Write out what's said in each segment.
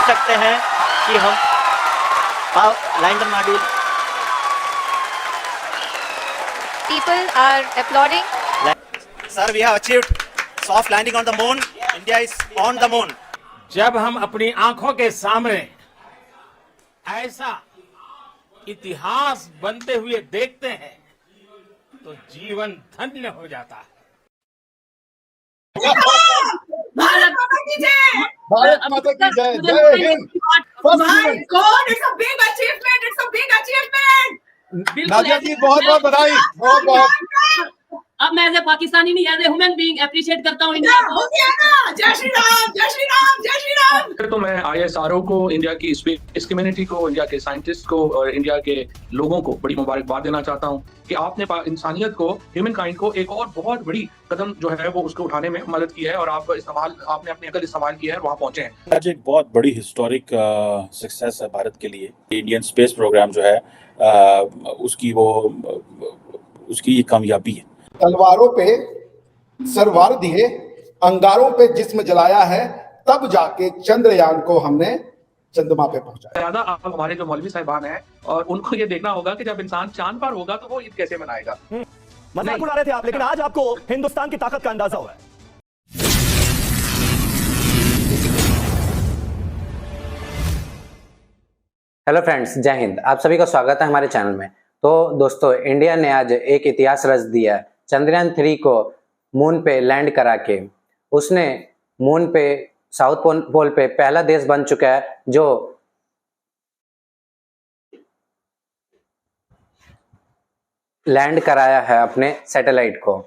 सकते हैं कि हम lander module People are applauding. Sir, we have achieved soft landing on the moon. India is on the moon. जब हम अपनी आंखों के सामने ऐसा इतिहास बनते हुए देखते हैं तो जीवन धन्य हो जाता है। भारत माता की जय। भारत माता की जय। जय Hind. My God, it's a big achievement. It's a big achievement. Nadia जी बहुत बहुत बधाई। बहुत बहुत। अब मैं एज ए पाकिस्तानी नहीं as a human being appreciate करता हूँ इंडिया को। हो गया ना। जय श्री राम, जय श्री राम, जय श्री राम। तो मैं ISRO को, इंडिया की स्पेस कम्युनिटी को, इंडिया के साइंटिस्ट को और इंडिया के लोगों को बड़ी मुबारकबाद देना चाहता हूँ कि आपने इंसानियत को, ह्यूमन काइंड को एक और बहुत बड़ी कदम जो है वो उसको उठाने में मदद की है और आपने अपनी अकल इस्तेमाल की है और वहाँ पहुंचे हैं। आज एक बहुत बड़ी हिस्टोरिक सक्सेस है भारत के लिए। इंडियन स्पेस प्रोग्राम जो है उसकी कामयाबी है। तलवारों पे सरवार दिए, अंगारों पे जिस्म जलाया है, तब जाके चंद्रयान को हमने चंद्रमा पे पहुंचाया। ज्यादा आप हमारे जो मौलवी साहिबान हैं और उनको ये देखना होगा कि जब इंसान चांद पर होगा तो वो ईद कैसे मनाएगा। मजाक उड़ा रहे थे आप, लेकिन आज आपको हिंदुस्तान की ताकत का अंदाजा हुआ है। हेलो फ्रेंड्स, जय हिंद। आप सभी का स्वागत है हमारे चैनल में। तो दोस्तों, इंडिया ने आज एक इतिहास रच दिया है। चंद्रयान 3 को मून पे लैंड करा के उसने मून पे साउथ पोल पे पहला देश बन चुका है जो लैंड कराया है अपने सैटेलाइट को।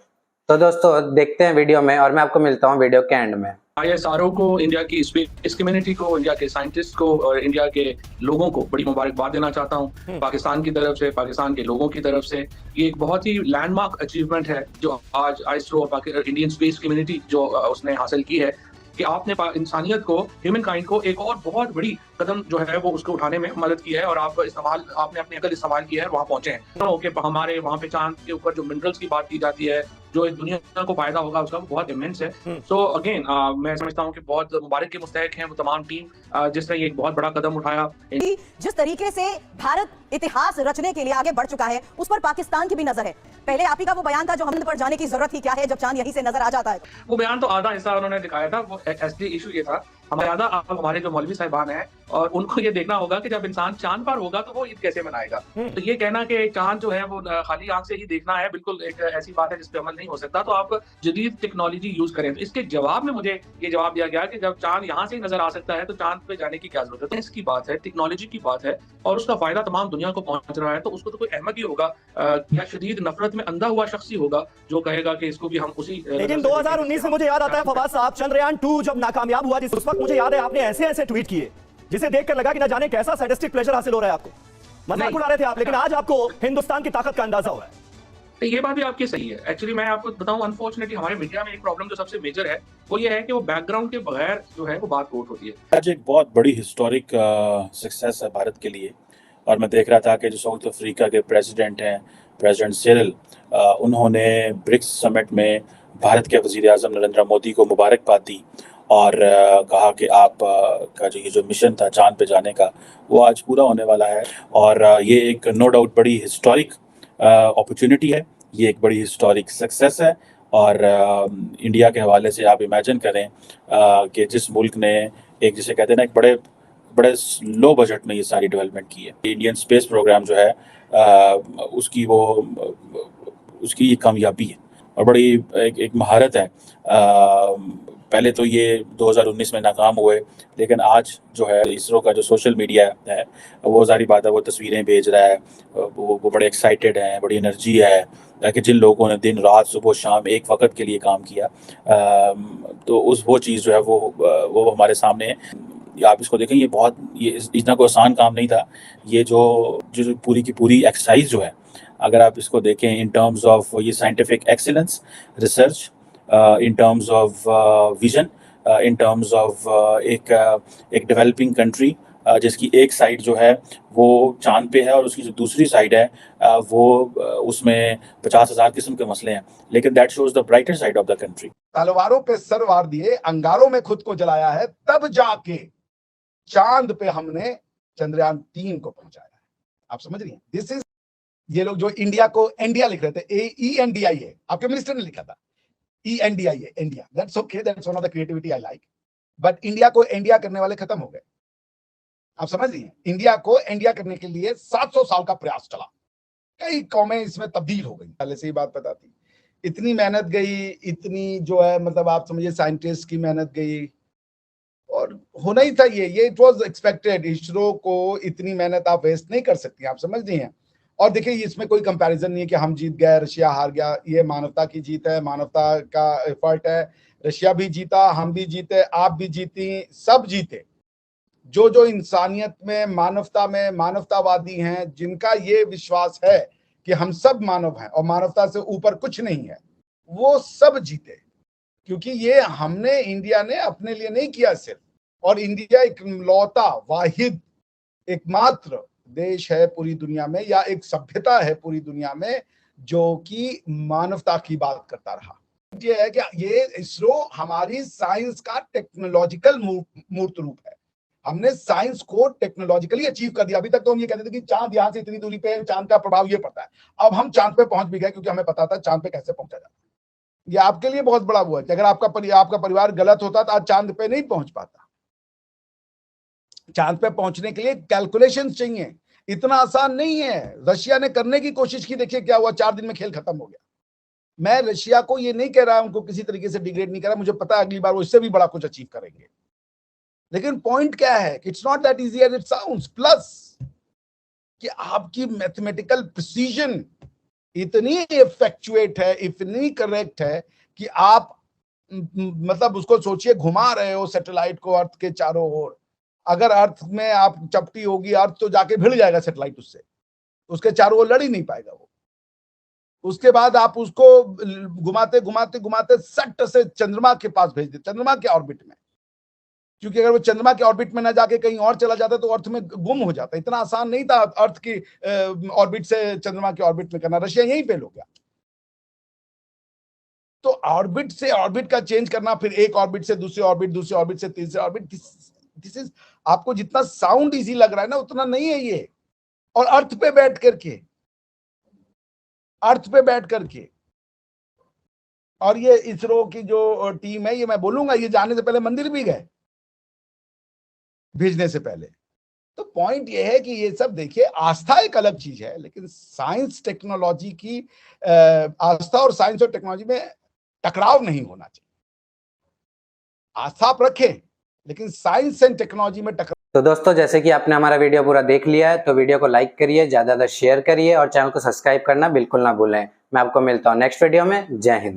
तो दोस्तों देखते हैं वीडियो में और मैं आपको मिलता हूं वीडियो के एंड में। ISRO को, इंडिया की स्पेस कम्युनिटी को, इंडिया के साइंटिस्ट को और इंडिया के लोगों को बड़ी मुबारकबाद देना चाहता हूँ पाकिस्तान की तरफ से, पाकिस्तान के लोगों की तरफ से। ये एक बहुत ही लैंडमार्क अचीवमेंट है जो आज ISRO और इंडियन स्पेस कम्युनिटी जो उसने हासिल की है कि आपने इंसानियत को, ह्यूमन काइंड को एक और बहुत बड़ी कदम जो है वो उसको उठाने में मदद की है और आपने अपनी अकल इस्तेमाल की है और वहाँ पहुंचे हैं। तो हमारे वहाँ पे चांद के ऊपर जो मिनरल्स की बात की जाती है, जो एक दुनिया को फायदा होगा उसका, बहुत इमेंस है। सो अगेन मैं समझता हूँ कि बहुत मुबारक के मुस्तहक हैं वो तमाम टीम जिसने ये एक बहुत बड़ा कदम उठाया। जिस तरीके से भारत इतिहास रचने के लिए आगे बढ़ चुका है उस पर पाकिस्तान की भी नजर है। पहले आप ही का वो बयान था जो हम पर जाने की जरूरत ही क्या है जब चांद यहीं से नजर आ जाता है। वो बयान तो आधा हिस्सा उन्होंने दिखाया था। वो असली इशू ये था, हमारे जो मौलवी साहिबान हैं और उनको ये देखना होगा कि जब इंसान चांद पर होगा तो वो ईद कैसे मनाएगा। तो ये कहना कि चांद जो है वो खाली आंख से ही देखना है, बिल्कुल एक ऐसी बात है जिस पे अमल नहीं हो सकता। तो आप जदीद टेक्नोलॉजी यूज करें। तो इसके जवाब में मुझे ये जवाब दिया गया कि जब चांद यहाँ से ही नजर आ सकता है तो चांद पे जाने की क्या जरूरत है। इसकी बात है, टेक्नोलॉजी की बात है और उसका फायदा तमाम दुनिया को पहुंच रहा है। तो उसको तो कोई अहमद ही होगा या शदीद नफरत में अंधा हुआ शख्स ही होगा जो कहेगा कि इसको भी हम उसी। लेकिन 2019 में मुझे याद आता है फवाद साहब, चंद्रयान 2 जब नाकामयाब हुआ उस वक्त मुझे याद है आपने ऐसे ट्वीट किए जिसे देखकर लगा कि ना जाने कैसा सैडिस्टिक प्लेजर हासिल हो रहा है आपको। मजाक उड़ा रहे थे आप, लेकिन आज आपको हिंदुस्तान की ताकत का अंदाजा हुआ है। तो ये बात भी आपकी सही है। एक्चुअली मैं आपको बताऊं, अनफॉर्चुनेटली हमारे मीडिया में एक प्रॉब्लम जो सबसे मेजर है वो ये है कि वो बैकग्राउंड के बगैर जो है वो बात कोट होती है। आज एक बहुत बड़ी हिस्टोरिक सक्सेस है भारत के लिए। और मैं देख रहा था कि जो साउथ अफ्रीका के प्रेसिडेंट हैं, प्रेसिडेंट सिरिल, उन्होंने ब्रिक्स समिट में भारत के वज़ीर आज़म नरेंद्र मोदी को मुबारकबाद दी और कहा कि आप का जो मिशन था चांद पे जाने का वो आज पूरा होने वाला है। और ये एक नो डाउट बड़ी हिस्टोरिक अपॉर्चुनिटी है, ये एक बड़ी हिस्टोरिक सक्सेस है। और इंडिया के हवाले से आप इमेजिन करें कि जिस मुल्क ने एक, जिसे कहते हैं ना, एक बड़े लो बजट में ये सारी डेवलपमेंट की है। इंडियन स्पेस प्रोग्राम जो है उसकी ये कामयाबी है और बड़ी एक महारत है। पहले तो ये 2019 में नाकाम हुए, लेकिन आज जो है इसरो का जो सोशल मीडिया है वो जारी बात है वो तस्वीरें भेज रहा है, वो बड़े एक्साइटेड हैं, बड़ी एनर्जी है कि जिन लोगों ने दिन रात सुबह शाम एक वक्त के लिए काम किया तो वो चीज़ जो है वो हमारे सामने है। आप इसको देखें, ये इतना कोई आसान काम नहीं था। ये जो पूरी की पूरी एक्सरसाइज जो है, अगर आप इसको देखें इन टर्म्स ऑफ ये scientific excellence, research, in terms of vision, in terms of एक डेवलपिंग कंट्री जिसकी एक साइड जो है वो चांद पे है और उसकी जो दूसरी साइड है वो उसमें 50,000 किस्म के मसले हैं, लेकिन that shows the brighter side of the country. तलवारों पे सर वार दिए, अंगारों में खुद को जलाया है, तब जाके चांद पे हमने चंद्रयान 3 को पहुंचाया है। आप समझ रही हैं? दिस इज, ये लोग जो इंडिया को इंडिया लिख रहे थे, ENDIA, आपके मिनिस्टर ने लिखा था ENDIA, India. That's okay, that's one of the creativity I like. But India को इंडिया करने वाले खत्म हो गए। आप समझ रही हैं? इंडिया को इंडिया करने के लिए 700 साल का प्रयास चला, कई कौमें इसमें तब्दील हो गई। पहले से ही बात पता थी, इतनी मेहनत गई, इतनी जो है मतलब आप समझिए साइंटिस्ट की मेहनत गई, और होना ही था ये इट वाज एक्सपेक्टेड। इसरो को इतनी मेहनत आप वेस्ट नहीं कर सकती, आप समझ रही हैं? और देखिए इसमें कोई कंपैरिजन नहीं है कि हम जीत गए, रशिया हार गया। ये मानवता की जीत है, मानवता का एफर्ट है। रशिया भी जीता, हम भी जीते, आप भी जीती, सब जीते। जो इंसानियत में, मानवता में मानवतावादी हैं, जिनका ये विश्वास है कि हम सब मानव हैं और मानवता से ऊपर कुछ नहीं है, वो सब जीते। क्योंकि ये हमने, इंडिया ने अपने लिए नहीं किया सिर्फ, और इंडिया एक लौता वाहिद एकमात्र देश है पूरी दुनिया में, या एक सभ्यता है पूरी दुनिया में जो कि मानवता की बात करता रहा। ये है कि ये इसरो हमारी साइंस का टेक्नोलॉजिकल मूर्त रूप है। हमने साइंस को टेक्नोलॉजिकली अचीव कर दिया। अभी तक तो हम ये कहते थे कि चांद यहां से इतनी दूरी पे, चांद का प्रभाव ये पड़ता है। अब हम चांद पे पहुंच भी गए, क्योंकि हमें पता था चांद पे कैसे पहुंचा जाता है। ये आपके लिए बहुत बड़ा हुआ कि अगर आपका परिवार गलत होता तो आज चांद पे नहीं पहुंच पाता। चांद पे पहुंचने के लिए कैलकुलेशंस चाहिए, इतना आसान नहीं है। रशिया ने करने की कोशिश की, देखिए क्या हुआ, 4 दिन में खेल खत्म हो गया। मैं रशिया को ये नहीं कह रहा, उनको किसी तरीके से डिग्रेड नहीं कर रहा, मुझे पता है अगली बार वो इससे भी बड़ा कुछ अचीव करेंगे। लेकिन पॉइंट क्या है कि it's not that easy as it sounds. Plus कि आपकी मैथमेटिकल प्रिसीजन इतनी इफेक्चुएट है, इतनी करेक्ट है कि आप मतलब उसको सोचिए, घुमा रहे हो सैटेलाइट को अर्थ के चारों ओर। अगर अर्थ में आप चपटी होगी, अर्थ तो जाके भिड़ जाएगा सैटेलाइट उससे, उसके चारों ओर लड़ ही नहीं पाएगा वो। उसके बाद आप उसको घुमाते घुमाते घुमाते सट से चंद्रमा के पास भेज दे, चंद्रमा के ऑर्बिट में। क्योंकि अगर वो चंद्रमा के ऑर्बिट में ना जाके कहीं और चला जाता तो अर्थ में गुम हो जाता। इतना आसान नहीं था अर्थ की ऑर्बिट से चंद्रमा के ऑर्बिट में करना। रशिया यहीं फेल हो गया। तो ऑर्बिट से ऑर्बिट का चेंज करना, फिर एक ऑर्बिट से दूसरे ऑर्बिट, दूसरे ऑर्बिट से तीसरे ऑर्बिट, दिस इज, आपको जितना साउंड इजी लग रहा है ना, उतना नहीं है ये। और अर्थ पे बैठ करके, अर्थ पे बैठ करके। और ये इसरो की जो टीम है, ये मैं बोलूंगा, ये जाने से पहले मंदिर भी गए, भेजने से पहले। तो पॉइंट ये है कि ये सब देखिए, आस्था एक अलग चीज है, लेकिन साइंस टेक्नोलॉजी की आस्था और साइंस और टेक्नोलॉजी में टकराव नहीं होना चाहिए। आस्था आप रखें, लेकिन साइंस एंड टेक्नोलॉजी में टकराव। तो दोस्तों, जैसे कि आपने हमारा वीडियो पूरा देख लिया है, तो वीडियो को लाइक करिए, ज्यादा शेयर करिए और चैनल को सब्सक्राइब करना बिल्कुल ना भूलें। मैं आपको मिलता हूं नेक्स्ट वीडियो में। जय हिंद।